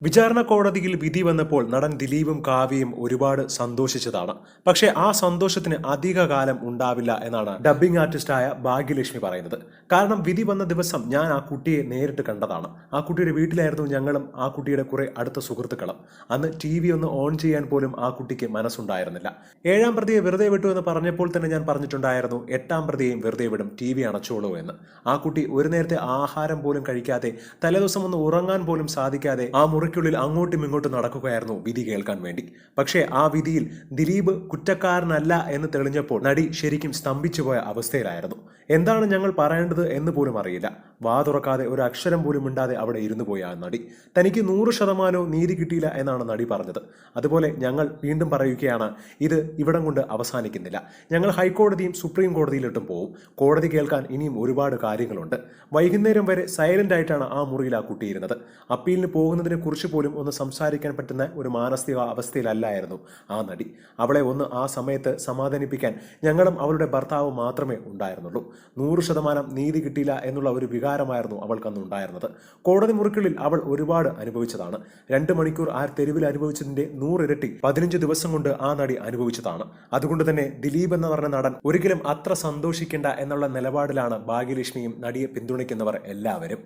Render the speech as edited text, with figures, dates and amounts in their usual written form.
വിചാരണ കോടതിയിൽ വിധി വന്നപ്പോൾ നടൻ ദിലീപും കാവ്യയും ഒരുപാട് സന്തോഷിച്ചതാണ്. പക്ഷേ ആ സന്തോഷത്തിന് അധികകാലം ഉണ്ടാവില്ല എന്നാണ് ഡബ്ബിംഗ് ആർട്ടിസ്റ്റായ ഭാഗ്യലക്ഷ്മി പറയുന്നത്. കാരണം വിധി വന്ന ദിവസം ഞാൻ ആ കുട്ടിയെ നേരിട്ട് കണ്ടതാണ്. ആ കുട്ടിയുടെ വീട്ടിലായിരുന്നു ഞങ്ങളും ആ കുട്ടിയുടെ കുറെ അടുത്ത സുഹൃത്തുക്കളും. അന്ന് TV ഒന്ന് ഓൺ ചെയ്യാൻ പോലും ആ കുട്ടിക്ക് മനസ്സുണ്ടായിരുന്നില്ല. 7-ാം പ്രതിയെ വെറുതെ വിട്ടു എന്ന് പറഞ്ഞപ്പോൾ തന്നെ ഞാൻ പറഞ്ഞിട്ടുണ്ടായിരുന്നു, 8-ാം പ്രതിയെയും വെറുതെ വിടും, TV അണച്ചോളൂ എന്ന്. ആ കുട്ടി ഒരു നേരത്തെ ആഹാരം പോലും കഴിക്കാതെ, തലേദിവസം ഒന്ന് ഉറങ്ങാൻ പോലും സാധിക്കാതെ ആ മുറിക്കുള്ളിൽ അങ്ങോട്ടും ഇങ്ങോട്ടും നടക്കുകയായിരുന്നു വിധി കേൾക്കാൻ വേണ്ടി. പക്ഷേ ആ വിധിയിൽ ദിലീപ് കുറ്റക്കാരനല്ല എന്ന് തെളിഞ്ഞപ്പോൾ നടി ശരിക്കും സ്തംഭിച്ചുപോയ അവസ്ഥയിലായിരുന്നു. എന്താണ് ഞങ്ങൾ പറയേണ്ടത് എന്ന് പോലും അറിയില്ല. വാ തുറക്കാതെ ഒരു അക്ഷരം പോലും മിണ്ടാതെ അവിടെ ഇരുന്നു പോയ ആ നടി. തനിക്ക് 100% നീതി കിട്ടിയില്ല എന്നാണ് നടി പറഞ്ഞത്. അതുപോലെ ഞങ്ങൾ വീണ്ടും പറയുകയാണ്, ഇത് ഇവിടം കൊണ്ട് അവസാനിക്കുന്നില്ല. ഞങ്ങൾ ഹൈക്കോടതിയും സുപ്രീം കോടതിയിലിട്ടും പോവും. കോടതി കേൾക്കാൻ ഇനിയും ഒരുപാട് കാര്യങ്ങളുണ്ട്. വൈകുന്നേരം വരെ സൈലന്റ് ആയിട്ടാണ് ആ മുറിയിൽ ആ കുട്ടിയിരുന്നത്. അപ്പീലിന് പോകുന്നതിനെ കുറിച്ച് പോലും ഒന്ന് സംസാരിക്കാൻ പറ്റുന്ന ഒരു മാനസിക അവസ്ഥയിലല്ലായിരുന്നു ആ നടി. അവളെ ഒന്ന് ആ സമയത്ത് സമാധാനിപ്പിക്കാൻ ഞങ്ങളും അവളുടെ ഭർത്താവ് മാത്രമേ ഉണ്ടായിരുന്നുള്ളൂ. 100% നീതി കിട്ടിയില്ല എന്നുള്ള ഒരു വികാരമായിരുന്നു അവൾക്കന്ന് ഉണ്ടായിരുന്നത്. കോടതി മുറിക്കുള്ളിൽ അവൾ ഒരുപാട് അനുഭവിച്ചതാണ്. 2 മണിക്കൂർ ആ തെരുവിൽ അനുഭവിച്ചതിന്റെ 100 ഇരട്ടി 15 ദിവസം കൊണ്ട് ആ നടി അനുഭവിച്ചതാണ്. അതുകൊണ്ട് തന്നെ ദിലീപ് എന്ന് പറഞ്ഞ നടൻ ഒരിക്കലും അത്ര സന്തോഷിക്കേണ്ട എന്നുള്ള നിലപാടിലാണ് ഭാഗ്യലക്ഷ്മിയും നടിയെ പിന്തുണയ്ക്കുന്നവർ എല്ലാവരും.